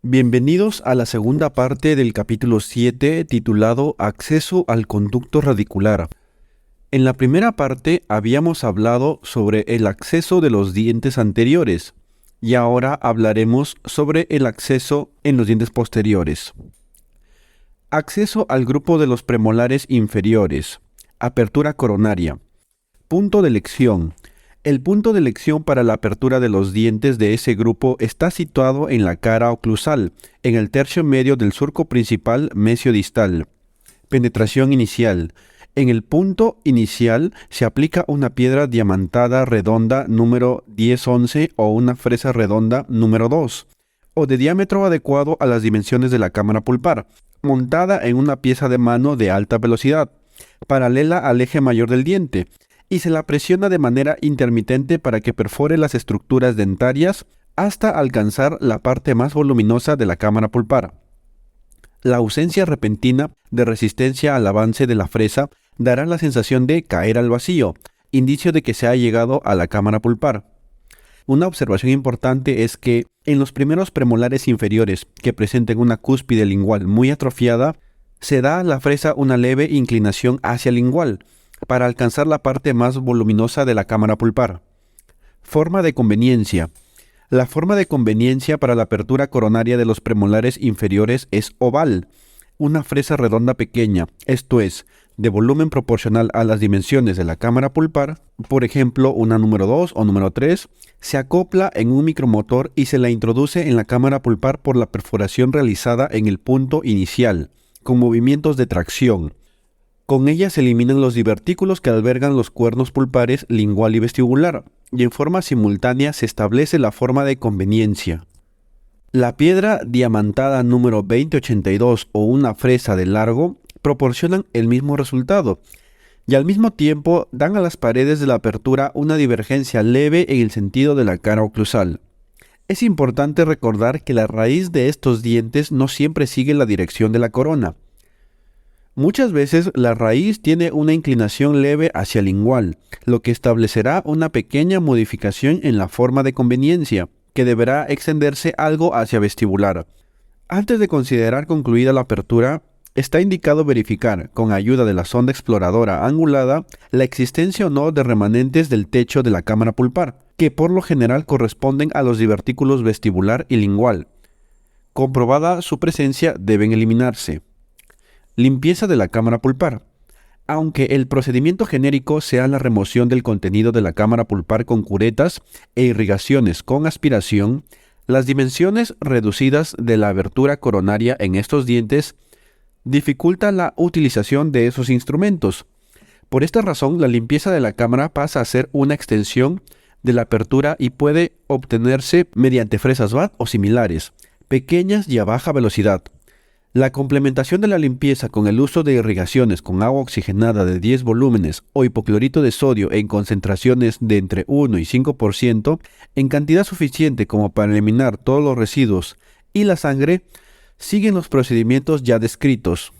Bienvenidos a la segunda parte del capítulo 7 titulado Acceso al conducto radicular. En la primera parte habíamos hablado sobre el acceso de los dientes anteriores y ahora hablaremos sobre el acceso en los dientes posteriores. Acceso al grupo de los premolares inferiores. Apertura coronaria. Punto de elección. El punto de elección para la apertura de los dientes de ese grupo está situado en la cara oclusal, en el tercio medio del surco principal mesiodistal. Penetración inicial. En el punto inicial se aplica una piedra diamantada redonda número 10-11 o una fresa redonda número 2, o de diámetro adecuado a las dimensiones de la cámara pulpar, montada en una pieza de mano de alta velocidad, paralela al eje mayor del diente, y se la presiona de manera intermitente para que perfore las estructuras dentarias hasta alcanzar la parte más voluminosa de la cámara pulpar. La ausencia repentina de resistencia al avance de la fresa dará la sensación de caer al vacío, indicio de que se ha llegado a la cámara pulpar. Una observación importante es que en los primeros premolares inferiores que presenten una cúspide lingual muy atrofiada, se da a la fresa una leve inclinación hacia el lingual, para alcanzar la parte más voluminosa de la cámara pulpar. Forma de conveniencia. La forma de conveniencia para la apertura coronaria de los premolares inferiores es oval, una fresa redonda pequeña, esto es, de volumen proporcional a las dimensiones de la cámara pulpar, por ejemplo una número 2 o número 3, se acopla en un micromotor y se la introduce en la cámara pulpar por la perforación realizada en el punto inicial, con movimientos de tracción. Con ella se eliminan los divertículos que albergan los cuernos pulpares lingual y vestibular, y en forma simultánea se establece la forma de conveniencia. La piedra diamantada número 2082 o una fresa de largo proporcionan el mismo resultado, y al mismo tiempo dan a las paredes de la apertura una divergencia leve en el sentido de la cara oclusal. Es importante recordar que la raíz de estos dientes no siempre sigue la dirección de la corona. Muchas veces la raíz tiene una inclinación leve hacia lingual, lo que establecerá una pequeña modificación en la forma de conveniencia, que deberá extenderse algo hacia vestibular. Antes de considerar concluida la apertura, está indicado verificar, con ayuda de la sonda exploradora angulada, la existencia o no de remanentes del techo de la cámara pulpar, que por lo general corresponden a los divertículos vestibular y lingual. Comprobada su presencia, deben eliminarse. Limpieza de la cámara pulpar. Aunque el procedimiento genérico sea la remoción del contenido de la cámara pulpar con curetas e irrigaciones con aspiración, las dimensiones reducidas de la abertura coronaria en estos dientes dificultan la utilización de esos instrumentos. Por esta razón, la limpieza de la cámara pasa a ser una extensión de la apertura y puede obtenerse mediante fresas BAT o similares, pequeñas y a baja velocidad. La complementación de la limpieza con el uso de irrigaciones con agua oxigenada de 10 volúmenes o hipoclorito de sodio en concentraciones de entre 1 y 5% en cantidad suficiente como para eliminar todos los residuos y la sangre, siguen los procedimientos ya descritos.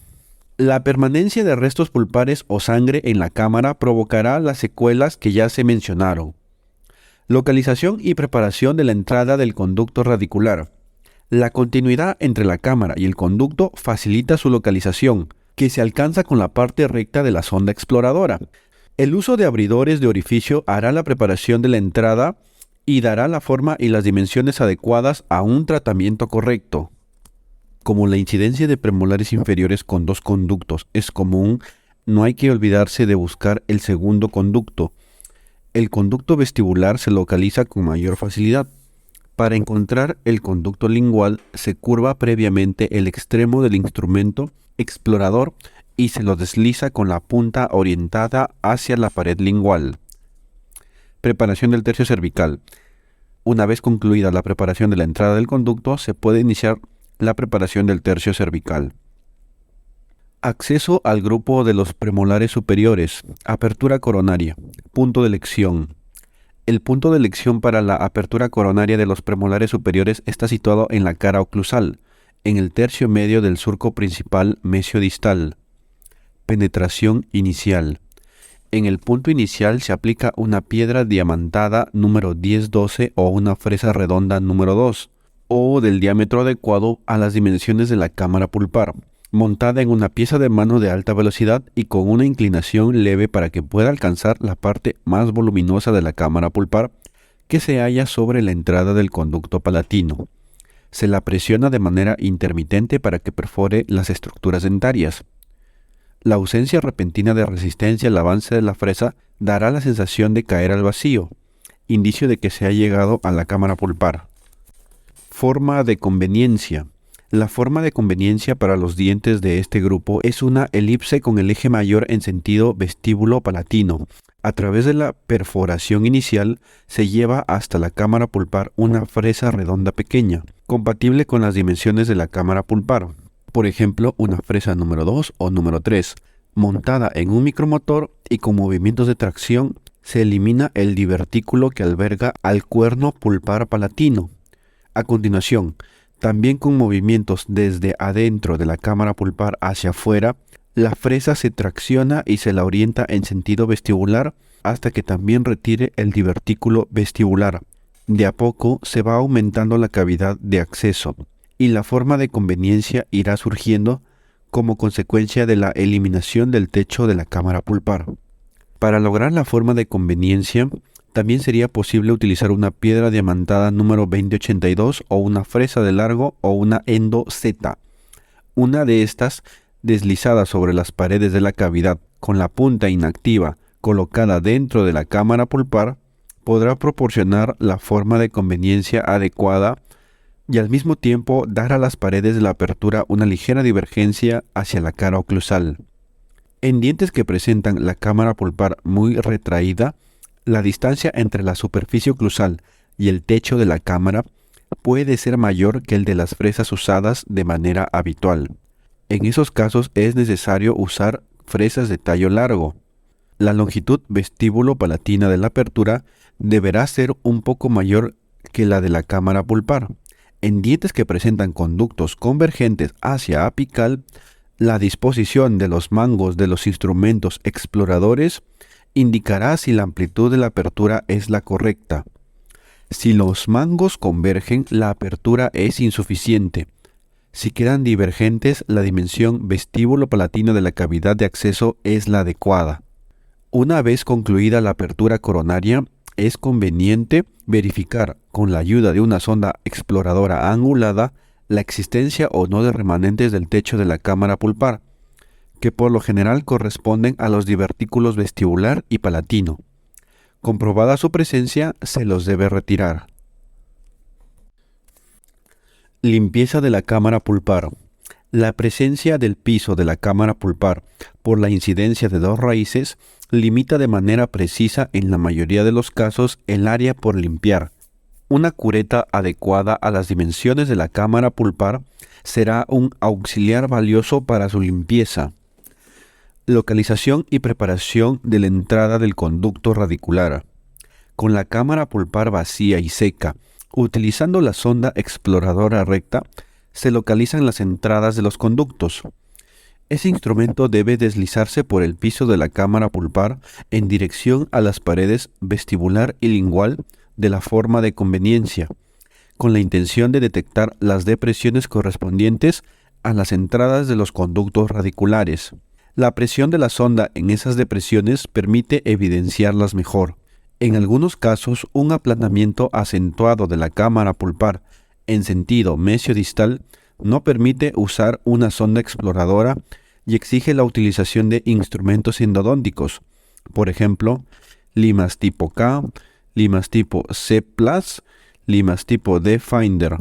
La permanencia de restos pulpares o sangre en la cámara provocará las secuelas que ya se mencionaron. Localización y preparación de la entrada del conducto radicular. La continuidad entre la cámara y el conducto facilita su localización, que se alcanza con la parte recta de la sonda exploradora. El uso de abridores de orificio hará la preparación de la entrada y dará la forma y las dimensiones adecuadas a un tratamiento correcto. Como la incidencia de premolares inferiores con dos conductos es común, no hay que olvidarse de buscar el segundo conducto. El conducto vestibular se localiza con mayor facilidad. Para encontrar el conducto lingual, se curva previamente el extremo del instrumento explorador y se lo desliza con la punta orientada hacia la pared lingual. Preparación del tercio cervical. Una vez concluida la preparación de la entrada del conducto, se puede iniciar la preparación del tercio cervical. Acceso al grupo de los premolares superiores. Apertura coronaria. Punto de elección. El punto de elección para la apertura coronaria de los premolares superiores está situado en la cara oclusal, en el tercio medio del surco principal mesiodistal. Penetración inicial. En el punto inicial se aplica una piedra diamantada número 10-12 o una fresa redonda número 2, o del diámetro adecuado a las dimensiones de la cámara pulpar, montada en una pieza de mano de alta velocidad y con una inclinación leve para que pueda alcanzar la parte más voluminosa de la cámara pulpar que se halla sobre la entrada del conducto palatino. Se la presiona de manera intermitente para que perfore las estructuras dentarias. La ausencia repentina de resistencia al avance de la fresa dará la sensación de caer al vacío, indicio de que se ha llegado a la cámara pulpar. Forma de conveniencia. La forma de conveniencia para los dientes de este grupo es una elipse con el eje mayor en sentido vestíbulo-palatino. A través de la perforación inicial se lleva hasta la cámara pulpar una fresa redonda pequeña, compatible con las dimensiones de la cámara pulpar. Por ejemplo, una fresa número 2 o número 3, montada en un micromotor y con movimientos de tracción, se elimina el divertículo que alberga al cuerno pulpar palatino. A continuación, también con movimientos desde adentro de la cámara pulpar hacia afuera, la fresa se tracciona y se la orienta en sentido vestibular hasta que también retire el divertículo vestibular. De a poco se va aumentando la cavidad de acceso y la forma de conveniencia irá surgiendo como consecuencia de la eliminación del techo de la cámara pulpar. Para lograr la forma de conveniencia, también sería posible utilizar una piedra diamantada número 2082 o una fresa de largo o una endo Z. Una de estas, deslizada sobre las paredes de la cavidad con la punta inactiva colocada dentro de la cámara pulpar, podrá proporcionar la forma de conveniencia adecuada y al mismo tiempo dar a las paredes de la apertura una ligera divergencia hacia la cara oclusal. En dientes que presentan la cámara pulpar muy retraída, la distancia entre la superficie oclusal y el techo de la cámara puede ser mayor que el de las fresas usadas de manera habitual. En esos casos es necesario usar fresas de tallo largo. La longitud vestíbulo-palatina de la apertura deberá ser un poco mayor que la de la cámara pulpar. En dientes que presentan conductos convergentes hacia apical, la disposición de los mangos de los instrumentos exploradores indicará si la amplitud de la apertura es la correcta. Si los mangos convergen, la apertura es insuficiente. Si quedan divergentes, la dimensión vestíbulo-palatina de la cavidad de acceso es la adecuada. Una vez concluida la apertura coronaria, es conveniente verificar con la ayuda de una sonda exploradora angulada la existencia o no de remanentes del techo de la cámara pulpar, que por lo general corresponden a los divertículos vestibular y palatino. Comprobada su presencia, se los debe retirar. Limpieza de la cámara pulpar. La presencia del piso de la cámara pulpar por la incidencia de dos raíces limita de manera precisa en la mayoría de los casos el área por limpiar. Una cureta adecuada a las dimensiones de la cámara pulpar será un auxiliar valioso para su limpieza. Localización y preparación de la entrada del conducto radicular. Con la cámara pulpar vacía y seca, utilizando la sonda exploradora recta, se localizan las entradas de los conductos. Ese instrumento debe deslizarse por el piso de la cámara pulpar en dirección a las paredes vestibular y lingual de la forma de conveniencia, con la intención de detectar las depresiones correspondientes a las entradas de los conductos radiculares. La presión de la sonda en esas depresiones permite evidenciarlas mejor. En algunos casos, un aplanamiento acentuado de la cámara pulpar en sentido mesiodistal no permite usar una sonda exploradora y exige la utilización de instrumentos endodónticos, por ejemplo, limas tipo K, limas tipo C+, limas tipo D-Finder,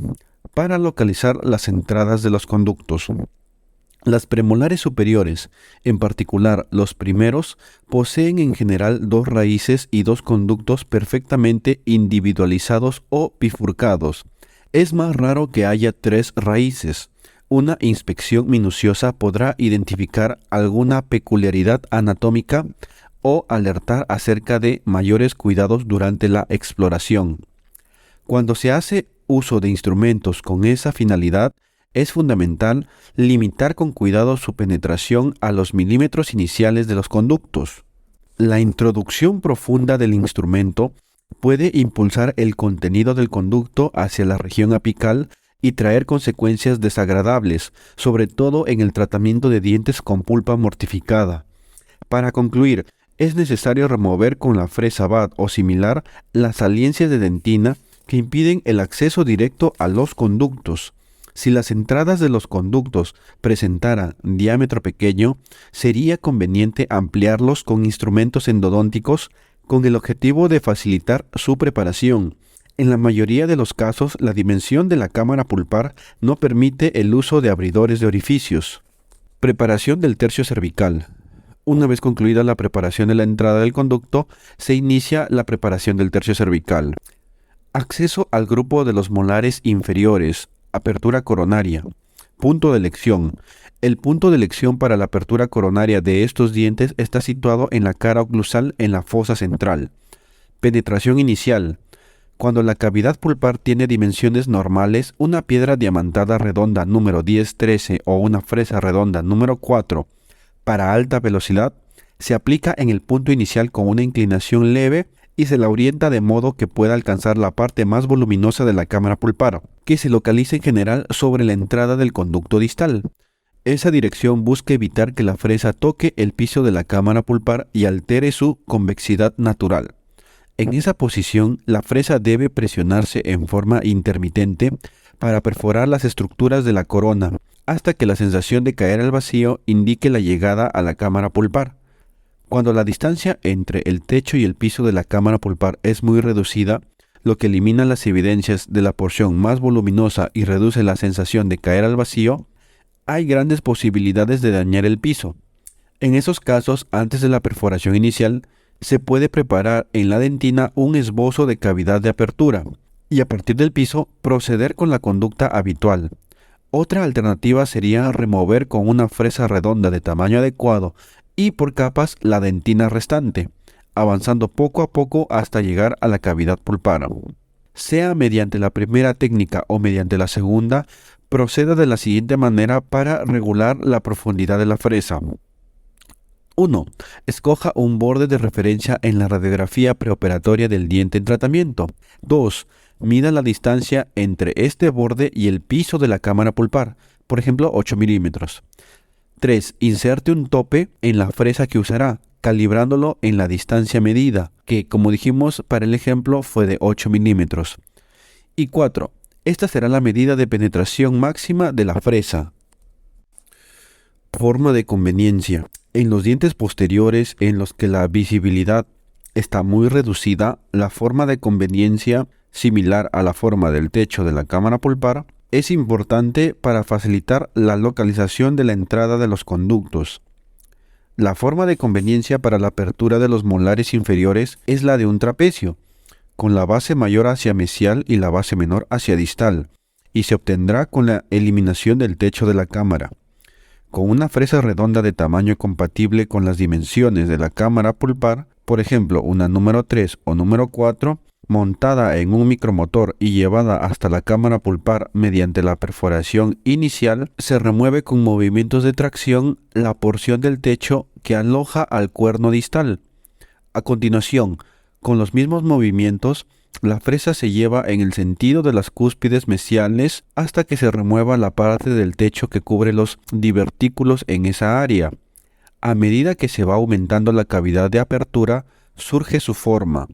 para localizar las entradas de los conductos. Las premolares superiores, en particular los primeros, poseen en general dos raíces y dos conductos perfectamente individualizados o bifurcados. Es más raro que haya tres raíces. Una inspección minuciosa podrá identificar alguna peculiaridad anatómica o alertar acerca de mayores cuidados durante la exploración. Cuando se hace uso de instrumentos con esa finalidad, es fundamental limitar con cuidado su penetración a los milímetros iniciales de los conductos. La introducción profunda del instrumento puede impulsar el contenido del conducto hacia la región apical y traer consecuencias desagradables, sobre todo en el tratamiento de dientes con pulpa mortificada. Para concluir, es necesario remover con la fresa BAT o similar las saliencias de dentina que impiden el acceso directo a los conductos. Si las entradas de los conductos presentaran diámetro pequeño, sería conveniente ampliarlos con instrumentos endodónticos con el objetivo de facilitar su preparación. En la mayoría de los casos, la dimensión de la cámara pulpar no permite el uso de abridores de orificios. Preparación del tercio cervical. Una vez concluida la preparación de la entrada del conducto, se inicia la preparación del tercio cervical. Acceso al grupo de los molares inferiores. Apertura coronaria. Punto de elección. El punto de elección para la apertura coronaria de estos dientes está situado en la cara oclusal en la fosa central. Penetración inicial. Cuando la cavidad pulpar tiene dimensiones normales, una piedra diamantada redonda número 10-13 o una fresa redonda número 4 para alta velocidad, se aplica en el punto inicial con una inclinación leve y se la orienta de modo que pueda alcanzar la parte más voluminosa de la cámara pulpar, que se localiza en general sobre la entrada del conducto distal. Esa dirección busca evitar que la fresa toque el piso de la cámara pulpar y altere su convexidad natural. En esa posición, la fresa debe presionarse en forma intermitente para perforar las estructuras de la corona, hasta que la sensación de caer al vacío indique la llegada a la cámara pulpar. Cuando la distancia entre el techo y el piso de la cámara pulpar es muy reducida, lo que elimina las evidencias de la porción más voluminosa y reduce la sensación de caer al vacío, hay grandes posibilidades de dañar el piso. En esos casos, antes de la perforación inicial, se puede preparar en la dentina un esbozo de cavidad de apertura y a partir del piso proceder con la conducta habitual. Otra alternativa sería remover con una fresa redonda de tamaño adecuado y por capas la dentina restante, avanzando poco a poco hasta llegar a la cavidad pulpar. Sea mediante la primera técnica o mediante la segunda, proceda de la siguiente manera para regular la profundidad de la fresa. 1. Escoja un borde de referencia en la radiografía preoperatoria del diente en tratamiento. 2. Mida la distancia entre este borde y el piso de la cámara pulpar, por ejemplo 8 milímetros. 3. Inserte un tope en la fresa que usará, calibrándolo en la distancia medida, que como dijimos para el ejemplo fue de 8 milímetros. Y 4. Esta será la medida de penetración máxima de la fresa. Forma de conveniencia. En los dientes posteriores en los que la visibilidad está muy reducida, la forma de conveniencia, similar a la forma del techo de la cámara pulpar, es importante para facilitar la localización de la entrada de los conductos. La forma de conveniencia para la apertura de los molares inferiores es la de un trapecio, con la base mayor hacia mesial y la base menor hacia distal, y se obtendrá con la eliminación del techo de la cámara. Con una fresa redonda de tamaño compatible con las dimensiones de la cámara pulpar, por ejemplo una número 3 o número 4, montada en un micromotor y llevada hasta la cámara pulpar mediante la perforación inicial, se remueve con movimientos de tracción la porción del techo que aloja al cuerno distal. A continuación, con los mismos movimientos, la fresa se lleva en el sentido de las cúspides mesiales hasta que se remueva la parte del techo que cubre los divertículos en esa área. A medida que se va aumentando la cavidad de apertura, surge su forma.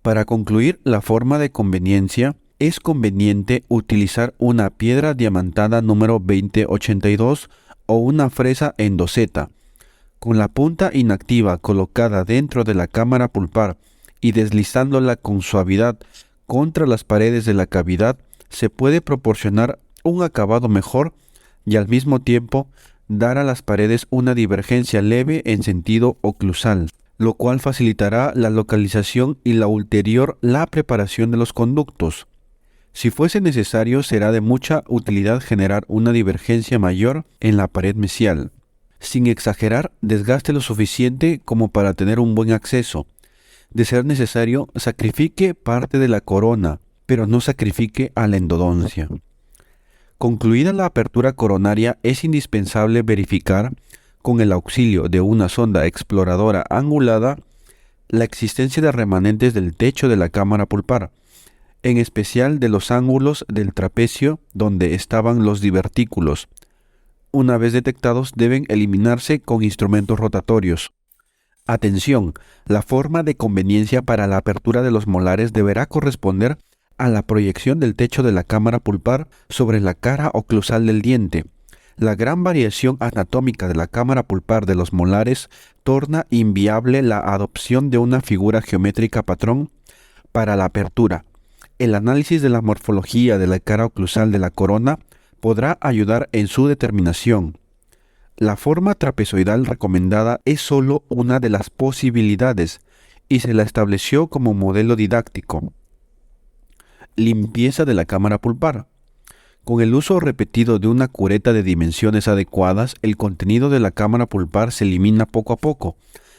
Para concluir la forma de conveniencia, es conveniente utilizar una piedra diamantada número 2082 o una fresa endoseta. Con la punta inactiva colocada dentro de la cámara pulpar y deslizándola con suavidad contra las paredes de la cavidad, se puede proporcionar un acabado mejor y al mismo tiempo dar a las paredes una divergencia leve en sentido oclusal, lo cual facilitará la localización y la ulterior la preparación de los conductos. Si fuese necesario, será de mucha utilidad generar una divergencia mayor en la pared mesial. Sin exagerar, desgaste lo suficiente como para tener un buen acceso. De ser necesario, sacrifique parte de la corona, pero no sacrifique a la endodoncia. Concluida la apertura coronaria, es indispensable verificar, con el auxilio de una sonda exploradora angulada, la existencia de remanentes del techo de la cámara pulpar. en especial de los ángulos del trapecio donde estaban los divertículos. Una vez detectados, deben eliminarse con instrumentos rotatorios. Atención, la forma de conveniencia para la apertura de los molares deberá corresponder a la proyección del techo de la cámara pulpar sobre la cara oclusal del diente. La gran variación anatómica de la cámara pulpar de los molares torna inviable la adopción de una figura geométrica patrón para la apertura. El análisis de la morfología de la cara oclusal de la corona podrá ayudar en su determinación. La forma trapezoidal recomendada es solo una de las posibilidades y se la estableció como modelo didáctico. Limpieza de la cámara pulpar. Con el uso repetido de una cureta de dimensiones adecuadas, el contenido de la cámara pulpar se elimina poco a poco.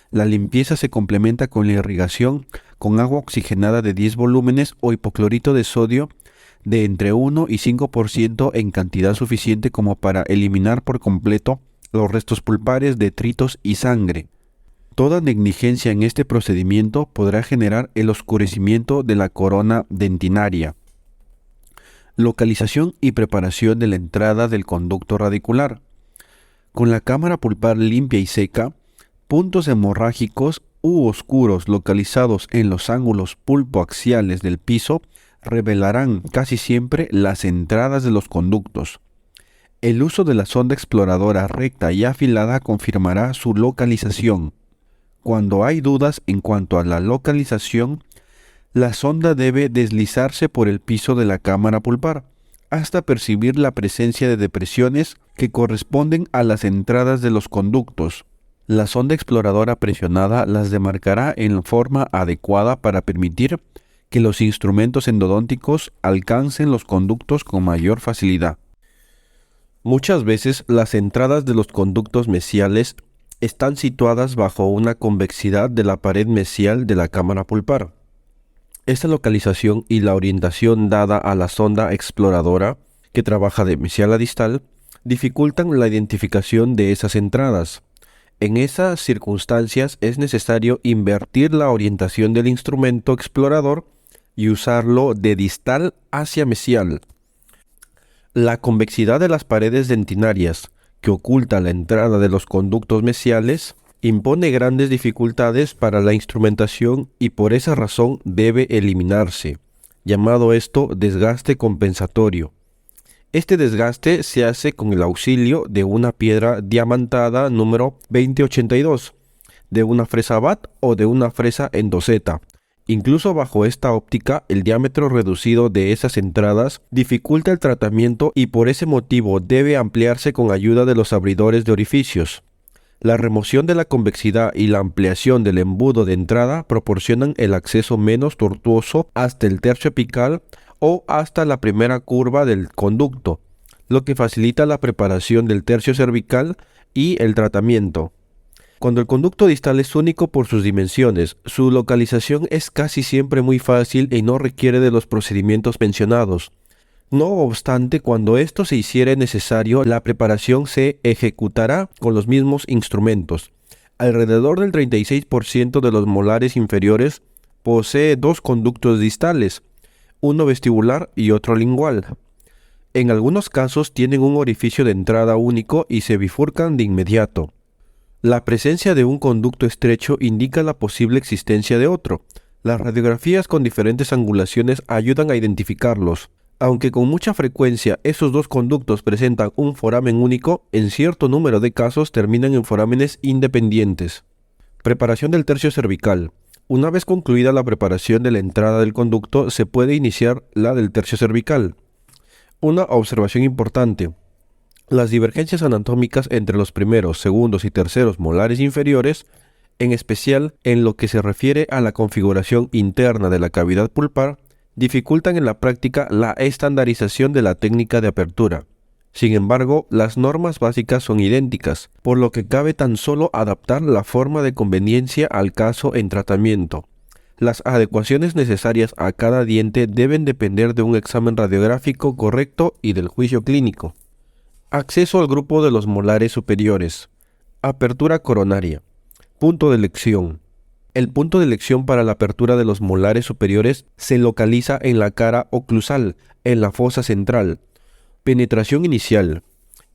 La limpieza se complementa con la irrigación con agua oxigenada de 10 volúmenes o hipoclorito de sodio de entre 1 y 5% en cantidad suficiente como para eliminar por completo los restos pulpares, detritos y sangre. Toda negligencia en este procedimiento podrá generar el oscurecimiento de la corona dentinaria. Localización y preparación de la entrada del conducto radicular. Con la cámara pulpar limpia y seca, puntos hemorrágicos u oscuros localizados en los ángulos pulpoaxiales del piso revelarán casi siempre las entradas de los conductos. El uso de la sonda exploradora recta y afilada confirmará su localización. Cuando hay dudas en cuanto a la localización, la sonda debe deslizarse por el piso de la cámara pulpar hasta percibir la presencia de depresiones que corresponden a las entradas de los conductos. La sonda exploradora presionada las demarcará en forma adecuada para permitir que los instrumentos endodónticos alcancen los conductos con mayor facilidad. Muchas veces las entradas de los conductos mesiales están situadas bajo una convexidad de la pared mesial de la cámara pulpar. Esta localización y la orientación dada a la sonda exploradora, que trabaja de mesial a distal, dificultan la identificación de esas entradas. En esas circunstancias es necesario invertir la orientación del instrumento explorador y usarlo de distal hacia mesial. La convexidad de las paredes dentinarias, que oculta la entrada de los conductos mesiales, impone grandes dificultades para la instrumentación y por esa razón debe eliminarse, llamado esto desgaste compensatorio. Este desgaste se hace con el auxilio de una piedra diamantada número 2082, de una fresa BAT o de una fresa endoseta. Incluso bajo esta óptica, el diámetro reducido de esas entradas dificulta el tratamiento y por ese motivo debe ampliarse con ayuda de los abridores de orificios. La remoción de la convexidad y la ampliación del embudo de entrada proporcionan el acceso menos tortuoso hasta el tercio apical o hasta la primera curva del conducto, lo que facilita la preparación del tercio cervical y el tratamiento. Cuando el conducto distal es único por sus dimensiones, su localización es casi siempre muy fácil y no requiere de los procedimientos mencionados. No obstante, cuando esto se hiciere necesario, la preparación se ejecutará con los mismos instrumentos. Alrededor del 36% de los molares inferiores posee dos conductos distales, uno vestibular y otro lingual. En algunos casos tienen un orificio de entrada único y se bifurcan de inmediato. La presencia de un conducto estrecho indica la posible existencia de otro. Las radiografías con diferentes angulaciones ayudan a identificarlos. Aunque con mucha frecuencia esos dos conductos presentan un foramen único, en cierto número de casos terminan en forámenes independientes. Preparación del tercio cervical. Una vez concluida la preparación de la entrada del conducto, se puede iniciar la del tercio cervical. Una observación importante. Las divergencias anatómicas entre los primeros, segundos y terceros molares inferiores, en especial en lo que se refiere a la configuración interna de la cavidad pulpar, dificultan en la práctica la estandarización de la técnica de apertura. Sin embargo, las normas básicas son idénticas, por lo que cabe tan solo adaptar la forma de conveniencia al caso en tratamiento. Las adecuaciones necesarias a cada diente deben depender de un examen radiográfico correcto y del juicio clínico. Acceso al grupo de los molares superiores. Apertura coronaria. Punto de elección. El punto de elección para la apertura de los molares superiores se localiza en la cara oclusal, en la fosa central. Penetración inicial.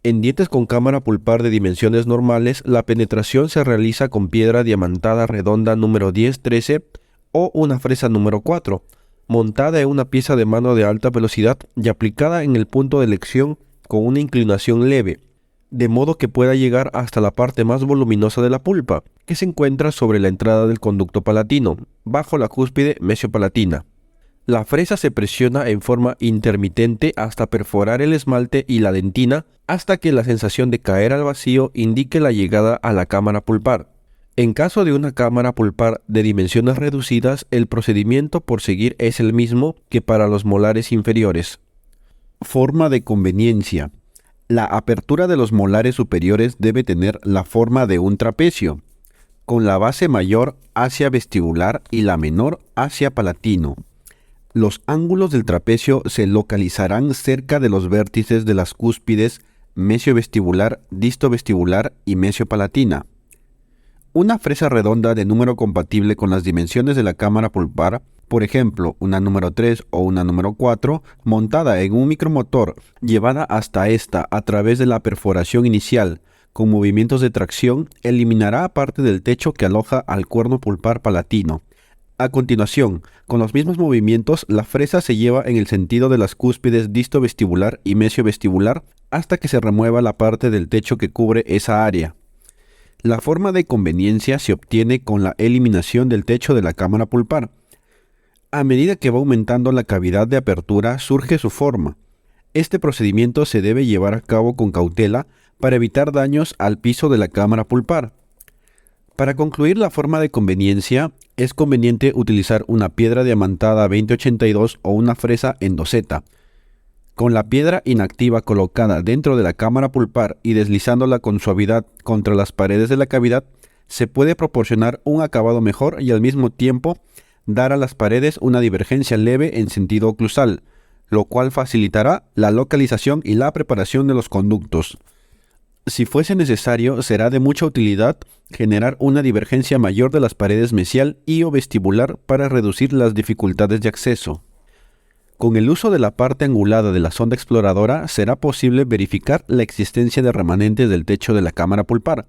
En dientes con cámara pulpar de dimensiones normales, la penetración se realiza con piedra diamantada redonda número 10-13 o una fresa número 4, montada en una pieza de mano de alta velocidad y aplicada en el punto de elección con una inclinación leve, de modo que pueda llegar hasta la parte más voluminosa de la pulpa, que se encuentra sobre la entrada del conducto palatino, bajo la cúspide mesiopalatina. La fresa se presiona en forma intermitente hasta perforar el esmalte y la dentina, hasta que la sensación de caer al vacío indique la llegada a la cámara pulpar. En caso de una cámara pulpar de dimensiones reducidas, el procedimiento por seguir es el mismo que para los molares inferiores. Forma de conveniencia. La apertura de los molares superiores debe tener la forma de un trapecio, con la base mayor hacia vestibular y la menor hacia palatino. Los ángulos del trapecio se localizarán cerca de los vértices de las cúspides mesiovestibular, distovestibular y mesiopalatina. Una fresa redonda de número compatible con las dimensiones de la cámara pulpar, por ejemplo, una número 3 o una número 4, montada en un micromotor, llevada hasta esta a través de la perforación inicial, con movimientos de tracción, eliminará parte del techo que aloja al cuerno pulpar palatino. A continuación, con los mismos movimientos, la fresa se lleva en el sentido de las cúspides distovestibular y mesiovestibular hasta que se remueva la parte del techo que cubre esa área. La forma de conveniencia se obtiene con la eliminación del techo de la cámara pulpar. A medida que va aumentando la cavidad de apertura, surge su forma. Este procedimiento se debe llevar a cabo con cautela para evitar daños al piso de la cámara pulpar. Para concluir la forma de conveniencia, es conveniente utilizar una piedra diamantada 2082 o una fresa endoseta. Con la piedra inactiva colocada dentro de la cámara pulpar y deslizándola con suavidad contra las paredes de la cavidad, se puede proporcionar un acabado mejor y al mismo tiempo dar a las paredes una divergencia leve en sentido oclusal, lo cual facilitará la localización y la preparación de los conductos. Si fuese necesario, será de mucha utilidad generar una divergencia mayor de las paredes mesial y o vestibular para reducir las dificultades de acceso. Con el uso de la parte angulada de la sonda exploradora será posible verificar la existencia de remanentes del techo de la cámara pulpar,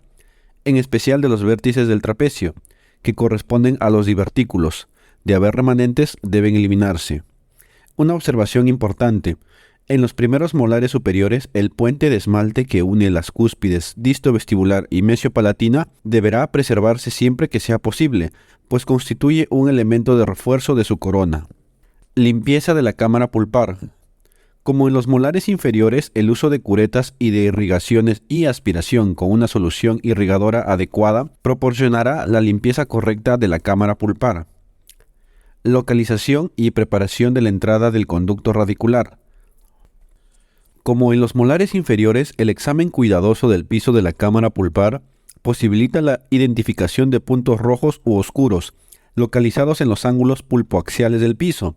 en especial de los vértices del trapecio, que corresponden a los divertículos. De haber remanentes, deben eliminarse. Una observación importante. En los primeros molares superiores, el puente de esmalte que une las cúspides distovestibular y mesiopalatina deberá preservarse siempre que sea posible, pues constituye un elemento de refuerzo de su corona. Limpieza de la cámara pulpar. Como en los molares inferiores, el uso de curetas y de irrigaciones y aspiración con una solución irrigadora adecuada proporcionará la limpieza correcta de la cámara pulpar. Localización y preparación de la entrada del conducto radicular. Como en los molares inferiores, el examen cuidadoso del piso de la cámara pulpar posibilita la identificación de puntos rojos u oscuros, localizados en los ángulos pulpoaxiales del piso,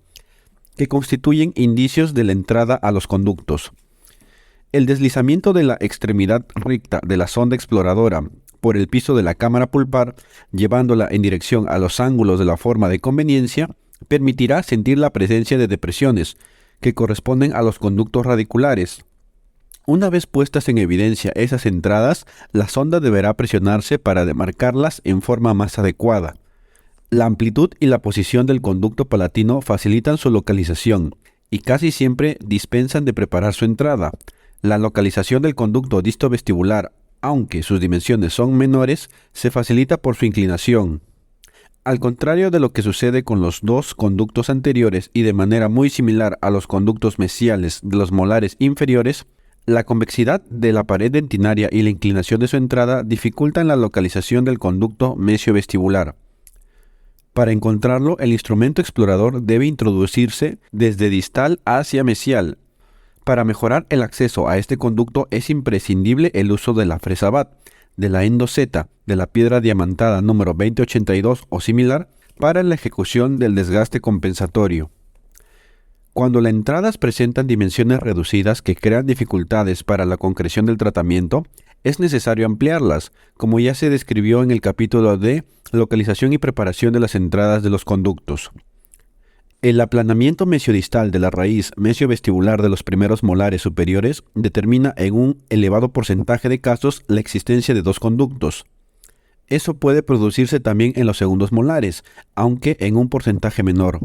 que constituyen indicios de la entrada a los conductos. El deslizamiento de la extremidad recta de la sonda exploradora por el piso de la cámara pulpar, llevándola en dirección a los ángulos de la forma de conveniencia, permitirá sentir la presencia de depresiones, que corresponden a los conductos radiculares. Una vez puestas en evidencia esas entradas, la sonda deberá presionarse para demarcarlas en forma más adecuada. La amplitud y la posición del conducto palatino facilitan su localización y casi siempre dispensan de preparar su entrada. La localización del conducto distovestibular, aunque sus dimensiones son menores, se facilita por su inclinación. Al contrario de lo que sucede con los dos conductos anteriores y de manera muy similar a los conductos mesiales de los molares inferiores, la convexidad de la pared dentinaria y la inclinación de su entrada dificultan la localización del conducto mesiovestibular. Para encontrarlo, el instrumento explorador debe introducirse desde distal hacia mesial. Para mejorar el acceso a este conducto es imprescindible el uso de la fresa BAT, de la endoseta, de la piedra diamantada número 2082 o similar, para la ejecución del desgaste compensatorio. Cuando las entradas presentan dimensiones reducidas que crean dificultades para la concreción del tratamiento, es necesario ampliarlas, como ya se describió en el capítulo de localización y preparación de las entradas de los conductos. El aplanamiento mesiodistal de la raíz mesiovestibular de los primeros molares superiores determina en un elevado porcentaje de casos la existencia de dos conductos. Eso puede producirse también en los segundos molares, aunque en un porcentaje menor.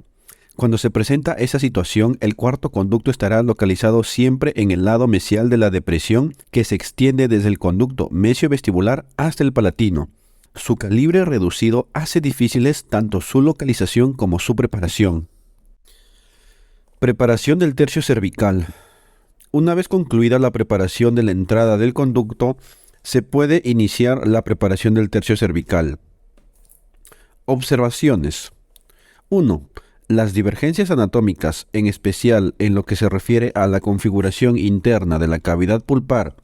Cuando se presenta esa situación, el cuarto conducto estará localizado siempre en el lado mesial de la depresión que se extiende desde el conducto mesiovestibular hasta el palatino. Su calibre reducido hace difíciles tanto su localización como su preparación. Preparación del tercio cervical. Una vez concluida la preparación de la entrada del conducto, se puede iniciar la preparación del tercio cervical. Observaciones. 1. Las divergencias anatómicas, en especial en lo que se refiere a la configuración interna de la cavidad pulpar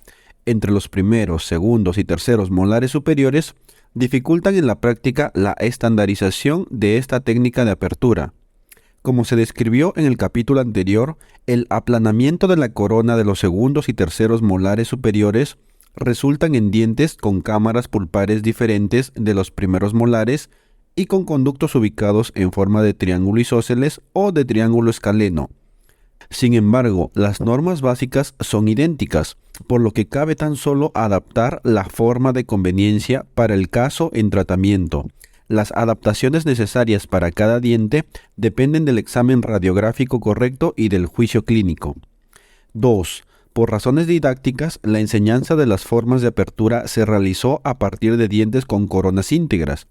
entre los primeros, segundos y terceros molares superiores, dificultan en la práctica la estandarización de esta técnica de apertura. Como se describió en el capítulo anterior, el aplanamiento de la corona de los segundos y terceros molares superiores resultan en dientes con cámaras pulpares diferentes de los primeros molares y con conductos ubicados en forma de triángulo isósceles o de triángulo escaleno. Sin embargo, las normas básicas son idénticas, por lo que cabe tan solo adaptar la forma de conveniencia para el caso en tratamiento. Las adaptaciones necesarias para cada diente dependen del examen radiográfico correcto y del juicio clínico. 2. Por razones didácticas, la enseñanza de las formas de apertura se realizó a partir de dientes con coronas íntegras.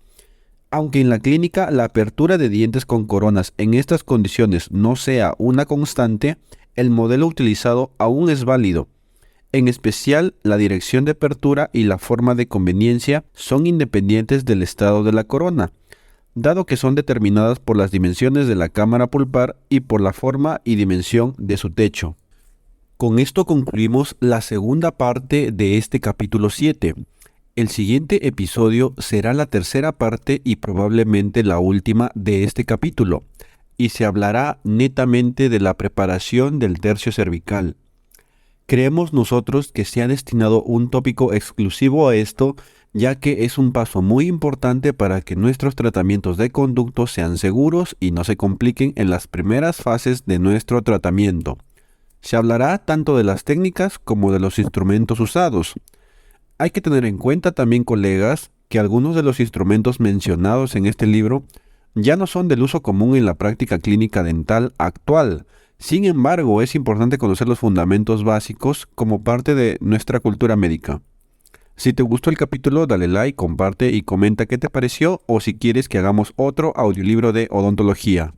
Aunque en la clínica la apertura de dientes con coronas en estas condiciones no sea una constante, el modelo utilizado aún es válido. En especial, la dirección de apertura y la forma de conveniencia son independientes del estado de la corona, dado que son determinadas por las dimensiones de la cámara pulpar y por la forma y dimensión de su techo. Con esto concluimos la segunda parte de este capítulo 7. El siguiente episodio será la tercera parte y probablemente la última de este capítulo, y se hablará netamente de la preparación del tercio cervical. Creemos nosotros que se ha destinado un tópico exclusivo a esto, ya que es un paso muy importante para que nuestros tratamientos de conducto sean seguros y no se compliquen en las primeras fases de nuestro tratamiento. Se hablará tanto de las técnicas como de los instrumentos usados. Hay que tener en cuenta también, colegas, que algunos de los instrumentos mencionados en este libro ya no son del uso común en la práctica clínica dental actual. Sin embargo, es importante conocer los fundamentos básicos como parte de nuestra cultura médica. Si te gustó el capítulo, dale like, comparte y comenta qué te pareció o si quieres que hagamos otro audiolibro de odontología.